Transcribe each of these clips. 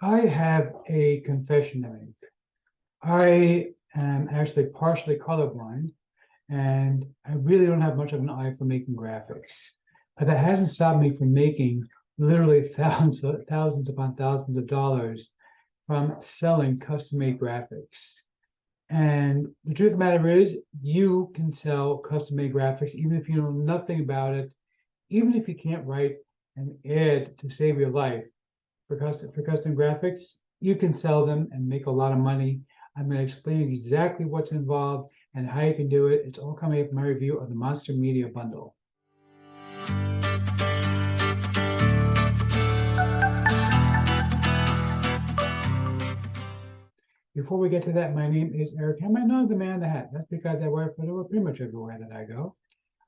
I have a confession to make. I am actually partially colorblind, and I really don't have much of an eye for making graphics. But that hasn't stopped me from making literally thousands upon thousands of dollars from selling custom-made graphics. And the truth of the matter is, you can sell custom-made graphics even if you know nothing about it, even if you can't write an ad to save your life. For custom graphics, you can sell them and make a lot of money. I'm going to explain exactly what's involved and how you can do it. It's all coming up in my review of the Monster Media Bundle. Before we get to that, my name is Eric. I might know the man in the hat. That's because I wear it pretty much everywhere that I go.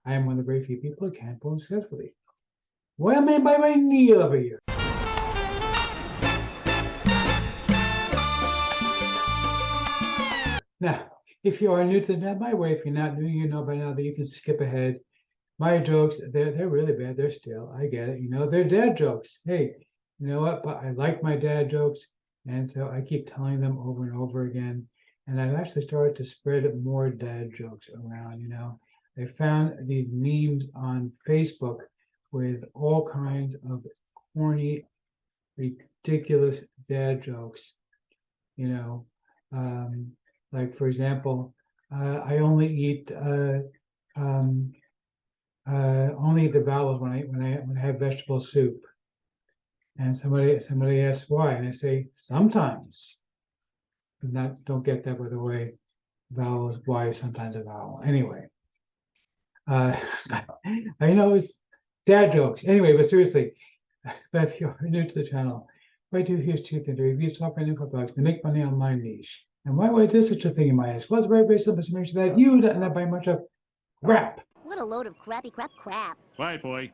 I am one of the very few people who can't pull successfully. What am I by my knee over here? Now, if you are new to my way, if you're not new, you know by now that you can skip ahead. My jokes, they're really bad. They're still, I get it. They're dad jokes. Hey, you know what? But I like my dad jokes. And so I keep telling them over and over again. And I've actually started to spread more dad jokes around. I found these memes on Facebook with all kinds of corny, ridiculous dad jokes. Like for example, I only eat the vowels when I have vegetable soup. And somebody asks why, and I say sometimes. Don't get that, by the way. Vowels, why is sometimes a vowel? Anyway, I know it's dad jokes. Anyway, but seriously, but if you're new to the channel, what I do here is two things: to review software and info blogs to make money on my niche. And why would I do such a thing, you might ask? Well, it's very, very simple to make sure that you don't buy much of crap. What a load of crappy crap. Bye, boy.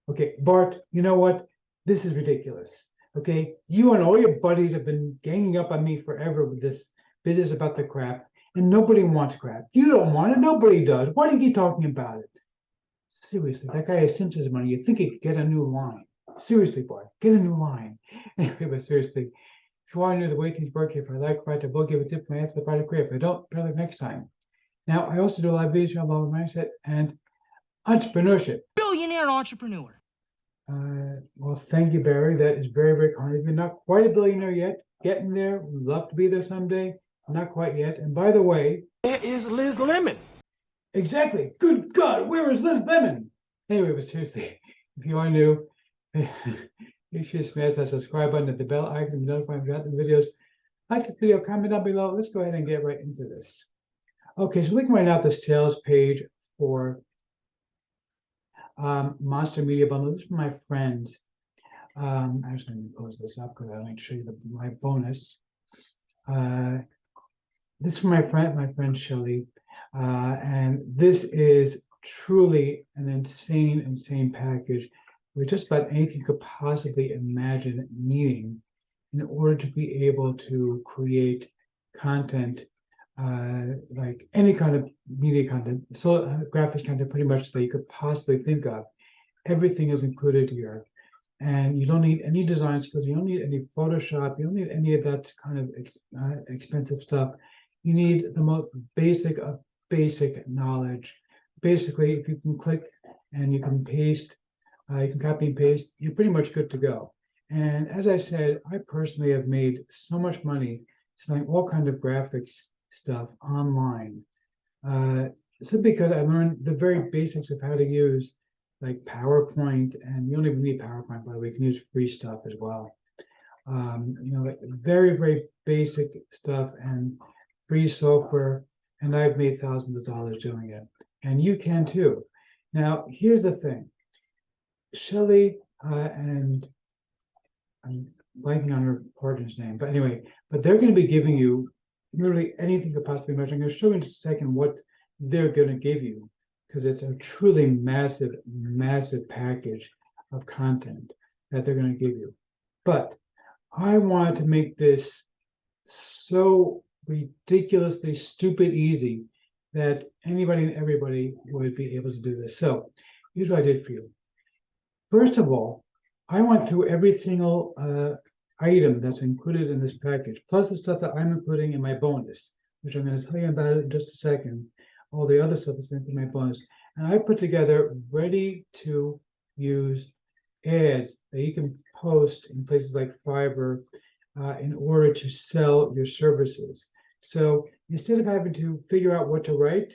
Okay, Bart, you know what? This is ridiculous. Okay, you and all your buddies have been ganging up on me forever with this business about the crap, and nobody wants crap. You don't want it, nobody does. Why do you keep talking about it? Seriously, that guy has Simpsons money. You think he could get a new line? Seriously, Bart, get a new line. Anyway, but seriously, if you want to know the way things work, if I like right, I will give a tip my answer to the product career. If I don't, try it next time. Now, I also do a lot of videos about mindset and entrepreneurship. Billionaire entrepreneur. Well, thank you, Barry. That is very, very kind of you. Not quite a billionaire yet. Getting there. Would love to be there someday. Not quite yet. And by the way, Where is Liz Lemon? exactly. Good God, where is Liz Lemon? Anyway, but seriously, if you are new, you should smash that subscribe button at the bell icon to be notified about the videos. Like the video, comment down below. Let's go ahead and get right into this. Okay, so looking right now at the sales page for Monster Media Bundle. This is from my friends. Actually, let me close this up because I want to show you my bonus. This is from my friend Shelly, and this is truly an insane package with just about anything you could possibly imagine needing in order to be able to create content, like any kind of media content, so graphics content, pretty much that you could possibly think of. Everything is included here, and you don't need any design skills. You don't need any Photoshop. You don't need any of that kind of expensive stuff. You need the most basic of basic knowledge. Basically, if you can click and you can paste, you can copy and paste, you're pretty much good to go. And as I said, I personally have made so much money selling all kinds of graphics stuff online. So because I learned the very basics of how to use like PowerPoint, and you don't even need PowerPoint, by the way. You can use free stuff as well. Like very, very basic stuff and free software. And I've made thousands of dollars doing it, and you can too. Now, here's the thing. Shelly and I'm blanking on her partner's name, but anyway, but they're going to be giving you literally anything you could possibly imagine. I'm going to show you in just a second what they're going to give you, because it's a truly massive package of content that they're going to give you. But I wanted to make this so ridiculously stupid easy that anybody and everybody would be able to do this. So here's what I did for you. First of all, I went through every single item that's included in this package, plus the stuff that I'm including in my bonus, which I'm going to tell you about in just a second, all the other stuff that's in my bonus. And I put together ready to use ads that you can post in places like Fiverr in order to sell your services. So instead of having to figure out what to write,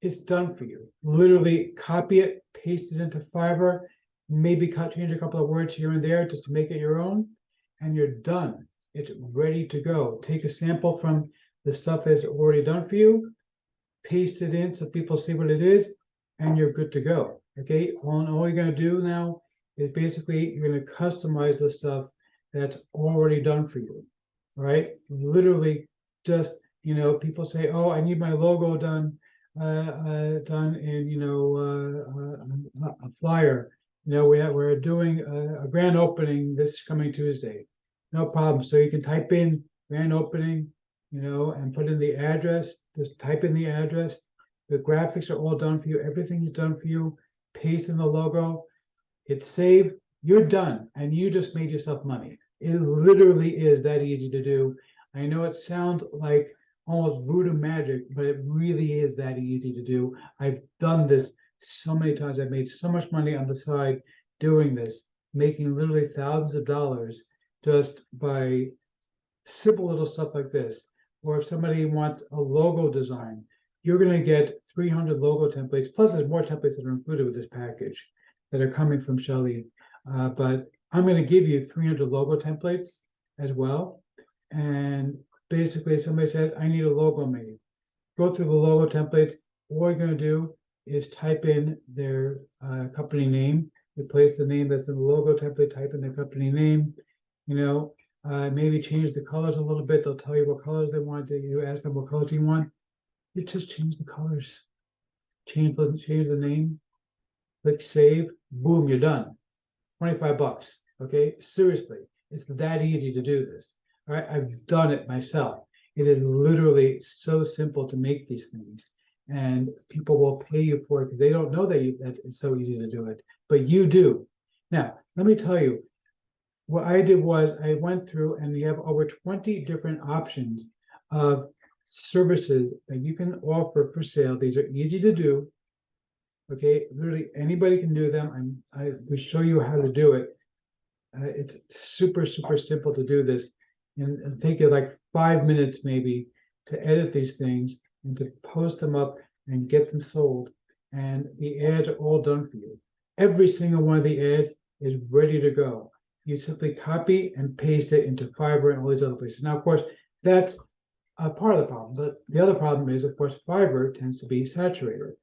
it's done for you. Literally copy it, paste it into Fiverr, maybe change a couple of words here and there just to make it your own, and you're done. It's ready to go. Take a sample from the stuff that's already done for you, paste it in so people see what it is, and you're good to go. Okay, all you're going to do now is basically you're going to customize the stuff that's already done for you. All right, literally just, people say, oh, I need my logo done done in, a flyer. We're doing a grand opening this coming Tuesday. No problem. So you can type in grand opening, and put in the address. Just type in the address. The graphics are all done for you. Everything is done for you. Paste in the logo. Hit save. You're done, and you just made yourself money. It literally is that easy to do. I know it sounds like almost voodoo magic, but it really is that easy to do. I've done this so many times. I've made so much money on the side doing this, making literally thousands of dollars just by simple little stuff like this. Or if somebody wants a logo design, you're going to get 300 logo templates. Plus, there's more templates that are included with this package that are coming from Shelly. But I'm going to give you 300 logo templates as well. And basically, if somebody says, I need a logo made, go through the logo templates. All you're going to do is type in their company name, replace the name that's in the logo template, type in their company name, maybe change the colors a little bit. They'll tell you what colors they want. You ask them what colors you want. You just change the colors, change the name, click save, boom, you're done. 25 bucks. Okay, seriously, it's that easy to do this. All right, I've done it myself. It is literally so simple to make these things, and people will pay you for it because they don't know that it's so easy to do it, but you do. Now, let me tell you, what I did was I went through and we have over 20 different options of services that you can offer for sale. These are easy to do. Okay, literally anybody can do them. I will show you how to do it. It's super simple to do this, and it'll take you like 5 minutes maybe to edit these things and to post them up and get them sold. And the ads are all done for you. Every single one of the ads is ready to go. You simply copy and paste it into Fiverr and all these other places. Now, of course, that's a part of the problem. But the other problem is, of course, Fiverr tends to be saturated.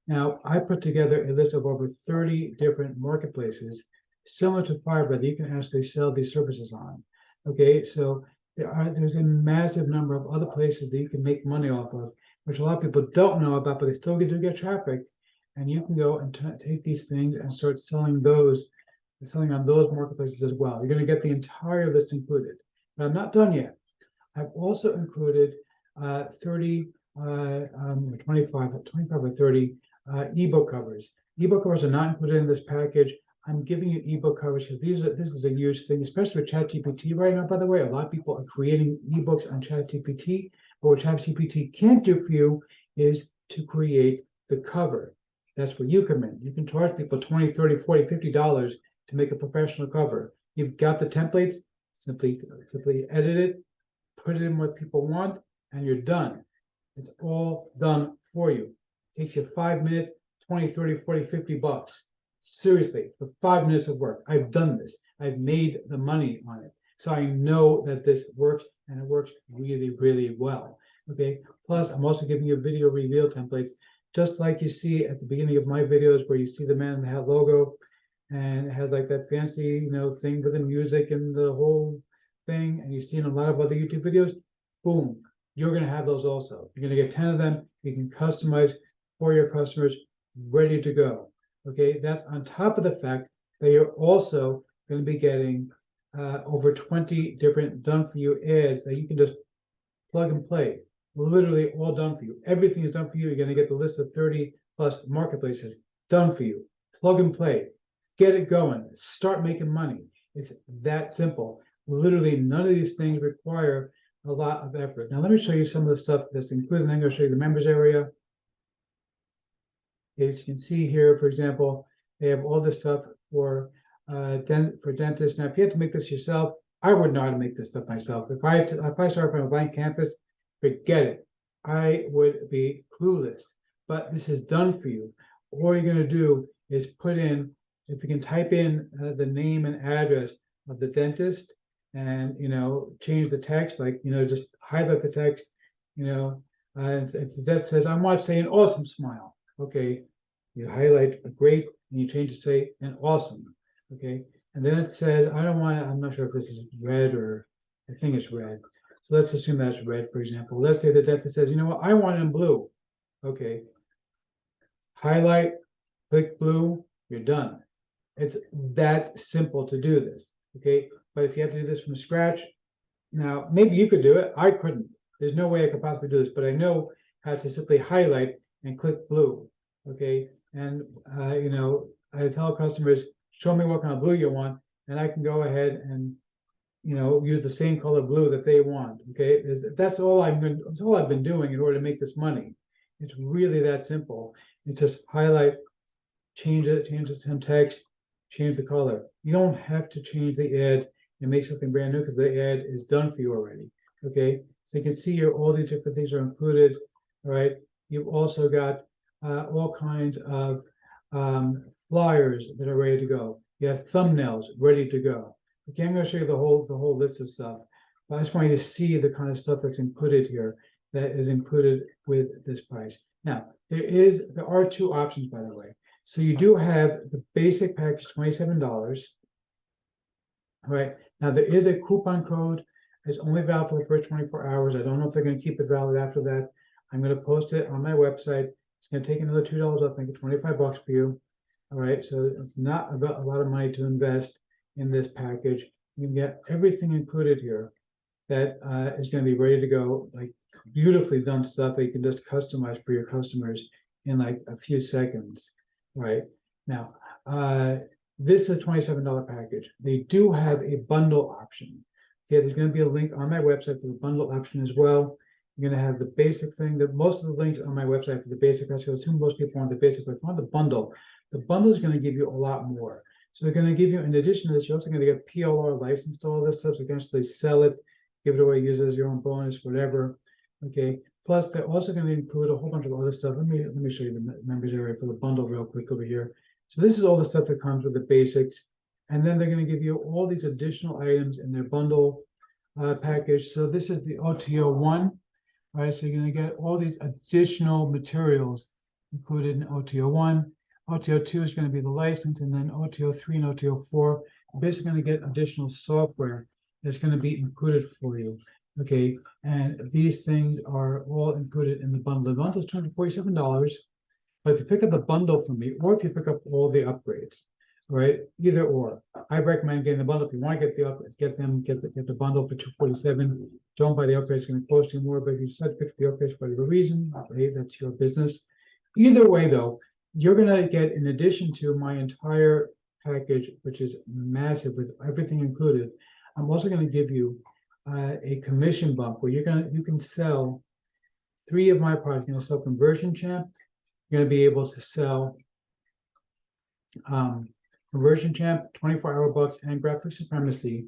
Now, I put together a list of over 30 different marketplaces similar to Fiverr that you can actually sell these services on. Okay, so there's a massive number of other places that you can make money off of, which a lot of people don't know about, but they still do get traffic. And you can go and take these things and start selling on those marketplaces as well. You're going to get the entire list included. But I'm not done yet. I've also included 25 or 30 ebook covers. Ebook covers are not included in this package. I'm giving you ebook covers because this is a huge thing, especially with ChatGPT right now. By the way, a lot of people are creating ebooks on ChatGPT, but what ChatGPT can't do for you is to create the cover. That's where you come in. You can charge people $20, $30, $40, $50 to make a professional cover. You've got the templates, simply edit it, put it in what people want, and you're done. It's all done for you. It takes you 5 minutes, 20, 30, 40, 50 bucks. Seriously, for 5 minutes of work. I've done this. I've made the money on it. So I know that this works, and it works really well. Okay. Plus, I'm also giving you video reveal templates, just like you see at the beginning of my videos where you see the man in the hat logo, and it has like that fancy, thing with the music and the whole thing. And you see in a lot of other YouTube videos, boom, you're going to have those also. You're going to get 10 of them. You can customize for your customers, ready to go. Okay, that's on top of the fact that you're also going to be getting over 20 different done-for-you ads that you can just plug and play. Literally all done for you. Everything is done for you. You're going to get the list of 30 plus marketplaces done for you. Plug and play. Get it going. Start making money. It's that simple. Literally, none of these things require a lot of effort. Now, let me show you some of the stuff that's included. I'm going to show you the members area. As you can see here, for example, they have all this stuff for dentists. Now, if you had to make this yourself, I wouldn't know how to make this stuff myself. If I started from a blank canvas, forget it. I would be clueless. But this is done for you. All you're going to do is put in, if you can type in the name and address of the dentist, and change the text, like just highlight the text, if that says I want to say an awesome smile. Okay, you highlight a great and you change to say an awesome. Okay, and then it says I don't want to, I'm not sure if this is red or I think it's red. So let's assume that's red, for example. Let's say the dentist says, you know what, I want it in blue. Okay, highlight, click blue, you're done. It's that simple to do this. Okay, but if you have to do this from scratch, now maybe you could do it. I couldn't. There's no way I could possibly do this, but I know how to simply highlight and click blue. Okay, and I tell customers, show me what kind of blue you want, and I can go ahead and use the same color blue that they want. Okay, that's all that's all I've been doing in order to make this money. It's really that simple. It's just highlight, change some text, change the color. You don't have to change the ad and make something brand new because the ad is done for you already. Okay, so you can see here all these different things are included. All right, you've also got all kinds of flyers that are ready to go. You have thumbnails ready to go. Okay, I'm going to show you the whole list of stuff. But I just want you to see the kind of stuff that's included here, that is included with this price. Now, there are two options, by the way. So you do have the basic package, $27. All right. Now there is a coupon code. It's only valid for the first 24 hours. I don't know if they're going to keep it valid after that. I'm going to post it on my website. It's going to take another $2 off, make it $25 for you. All right. So it's not about a lot of money to invest in this package. You can get everything included here that is going to be ready to go, like beautifully done stuff that you can just customize for your customers in like a few seconds. Right now, this is a $27 package. They do have a bundle option. Okay, there's going to be a link on my website for the bundle option as well. You're going to have the basic thing. That most of the links on my website for the basic. I assume most people want the basic, but if you want the bundle is going to give you a lot more. So they're going to give you, in addition to this, you're also going to get PLR license to all this stuff. So you can actually sell it, give it away, use it as your own bonus, whatever. Okay. Plus, they're also going to include a whole bunch of other stuff. Let me show you the members area for the bundle real quick over here. So this is all the stuff that comes with the basics. And then they're going to give you all these additional items in their bundle package. So this is the OTO 1. All right, so you're going to get all these additional materials included in OTO 1. OTO 2 is going to be the license, and then OTO 3 and OTO 4 are basically going to get additional software that's going to be included for you. Okay, and these things are all included in the bundle. The bundle is $247, but if you pick up the bundle from me, or if you pick up all the upgrades, right? Either or. I recommend getting the bundle. If you want to get the upgrades, get the bundle for $247. Don't buy the upgrades; it's going to cost you more. But if you decide to pick the upgrades for whatever reason, hey, that's your business. Either way, though, you're going to get, in addition to my entire package, which is massive with everything included, I'm also going to give you a commission bump where you can sell 3 of my products. You're going to sell Conversion Champ. You're going to be able to sell Conversion Champ, 24-hour bucks, and Graphic Supremacy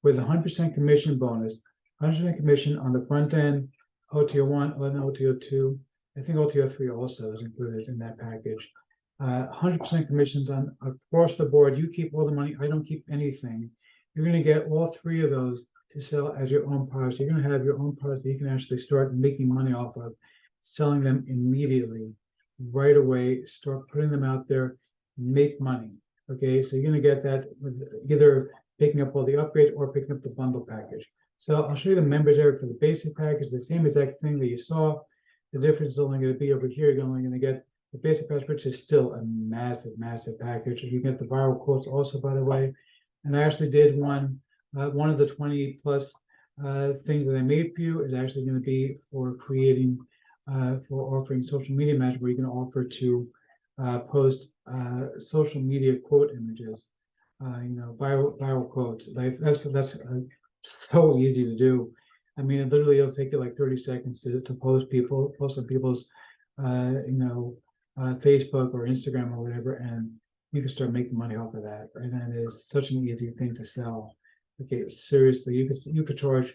with 100% commission bonus, 100% commission on the front end, OTO 1 and OTO 2. I think OTO 3 also is included in that package. 100% commissions on across the board. You keep all the money. I don't keep anything. You're going to get all 3 of those to sell as your own products. You're going to have your own products that you can actually start making money off of, selling them immediately, right away. Start putting them out there, make money. Okay, so you're going to get that with either picking up all the upgrades or picking up the bundle package. So I'll show you the members area for the basic package, the same exact thing that you saw. The difference is only going to be over here. You're only going to get the basic package, which is still a massive package. You get the viral quotes also, by the way. And I actually did one of the 20 plus things that I made for you is actually going to be for creating, for offering social media management, where you can offer to post social media quote images viral quotes. Like that's so easy to do. I mean, it literally it'll take you like 30 seconds to post on people's, Facebook or Instagram or whatever, and you can start making money off of that. And that is such an easy thing to sell. Okay, seriously, you could charge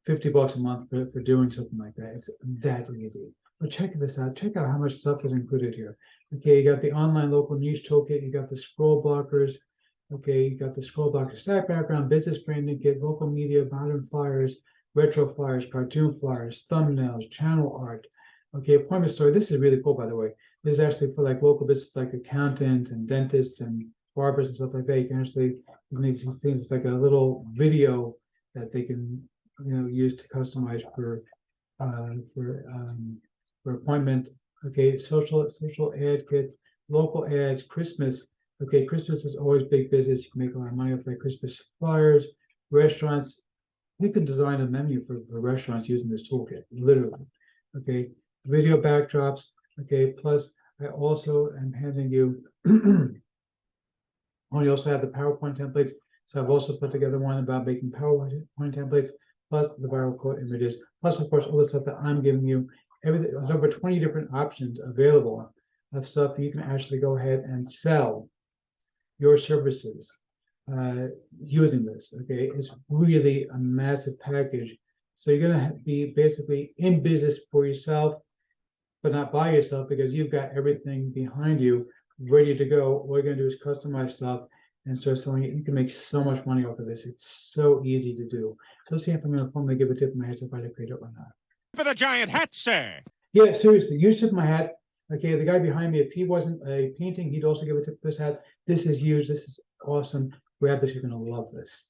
$50 a month for doing something like that. It's that easy. But check this out. Check out how much stuff is included here. Okay, you got the online local niche toolkit. You got the scroll blockers. Okay, you got the scroll blocker stack background, business branding kit, local media, modern flyers, retro flyers, cartoon flyers, thumbnails, channel art. Okay, appointment story. This is really cool, by the way. This is actually for like local business, like accountants and dentists and barbers and stuff like that. You can actually these things. It's like a little video that they can use to customize uh, for um, for appointment. Okay, social ad kits, local ads, Christmas. Okay, Christmas is always big business. You can make a lot of money off like Christmas flyers, restaurants. You can design a menu for restaurants using this toolkit, literally. Okay, video backdrops. Okay, plus I also am handing you. Oh, you also have the PowerPoint templates. So I've also put together one about making PowerPoint templates, plus the viral quote images, plus of course all the stuff that I'm giving you. Everything there's over 20 different options available of stuff that you can actually go ahead and sell your services using this. Okay, it's really a massive package. So you're gonna be basically in business for yourself, but not by yourself because you've got everything behind you ready to go. All you're gonna do is customize stuff and start selling it. You can make so much money off of this. It's so easy to do. So let's see if I'm gonna formally give a tip in my head if I create it or not. For the giant hat, sir. Yeah, seriously, you tip my hat. Okay, the guy behind me, if he wasn't a painting, he'd also give a tip for this hat. This is used. This is awesome. Grab this. You're gonna love this.